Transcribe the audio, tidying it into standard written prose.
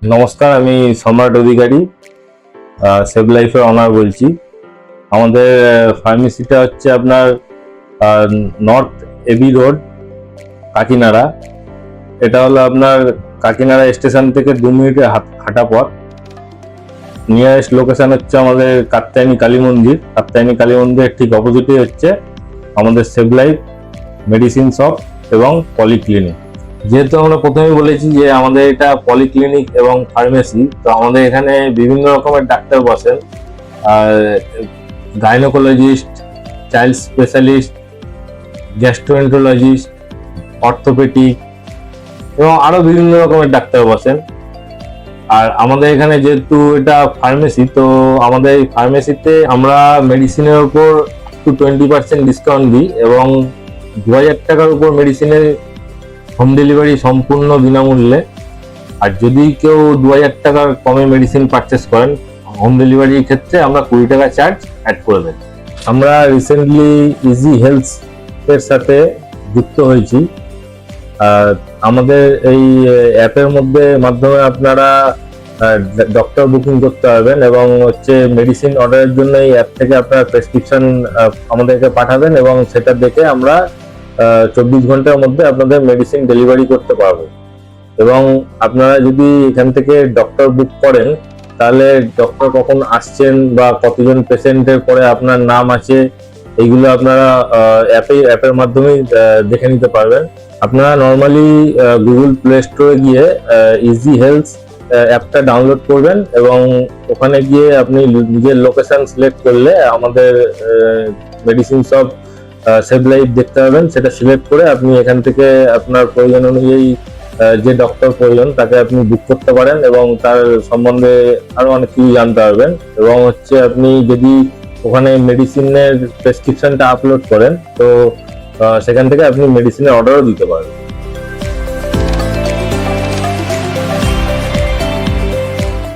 নমস্কার, আমি সম্রাট অধিকারী, সেভ লাইফের অনার বলছি। আমাদের ফার্মেসিটা হচ্ছে আপনার নর্থ এবি রোড, কাকিনাড়া। এটা হলো আপনার কাকিনাড়া স্টেশন থেকে 2 মিনিটের হাঁটা পথ। নিয়ারেস্ট লোকেশন হচ্ছে আমাদের কাত্যায়নী কালী মন্দির। কাত্যায়নী কালী মন্দিরের ঠিক অপোজিটে হচ্ছে আমাদের সেভ লাইফ মেডিসিন শপ এবং পলিক্লিনিক। যেহেতু আমরা প্রথমেই বলেছি যে আমাদের এটা পলিক্লিনিক এবং ফার্মেসি, তো আমাদের এখানে বিভিন্ন রকমের ডাক্তার বসেন। আর gynaecologist, child specialist, gastroenterologist, orthopaedic এবং আরো বিভিন্ন রকমের ডাক্তার বসেন। আর আমাদের এখানে যেহেতু এটা ফার্মেসি, তো আমাদের এই ফার্মেসিতে আমরা মেডিসিনের উপর একটু 20% ডিসকাউন্ট দিই এবং 2000 টাকার উপর মেডিসিনের হোম ডেলিভারি সম্পূর্ণ বিনামূল্যে। আর যদি কেউ 2000 টাকার কমে মেডিসিন পারচেস করেন, হোম ডেলিভারির ক্ষেত্রে আমরা 20 টাকা চার্জ অ্যাড করে দেব। আমরা রিসেন্টলি ইজি হেলথ এর সাথে যুক্ত হয়েছি। আমাদের এই অ্যাপের মাধ্যমে আপনারা ডক্টর বুকিং করতে পারবেন এবং হচ্ছে মেডিসিন অর্ডারের জন্য এই অ্যাপ থেকে আপনারা প্রেসক্রিপশন আমাদেরকে পাঠাবেন এবং সেটা দেখে আমরা 24 ঘন্টার মধ্যে আপনাদের মেডিসিন ডেলিভারি করতে পারবো। এবং আপনারা যদি এখান থেকে ডক্টর বুক করেন, তাহলে ডক্টর কখন আসছেন বা কতজন পেশেন্টের পরে আপনার নাম আছে, এইগুলো আপনারা অ্যাপের মাধ্যমেই দেখে নিতে পারবেন। আপনারা নর্মালি গুগল প্লে স্টোরে গিয়ে ইজি হেলথ অ্যাপটা ডাউনলোড করবেন এবং ওখানে গিয়ে আপনি নিজের লোকেশন সিলেক্ট করলে আমাদের মেডিসিন শপ সেভ লাইফ দেখতে পাবেন। সেটা সিলেক্ট করে আপনি এখান থেকে আপনার প্রয়োজন অনুযায়ী যে ডক্টর প্রয়োজন তাকে আপনি বুক করতে পারেন এবং তার সম্বন্ধে আরো অনেক কিছু জানতে পারবেন। এবং হচ্ছে আপনি যদি ওখানে মেডিসিনের প্রেসক্রিপশনটা আপলোড করেন, তো সেখান থেকে আপনি মেডিসিনের অর্ডারও দিতে পারবেন।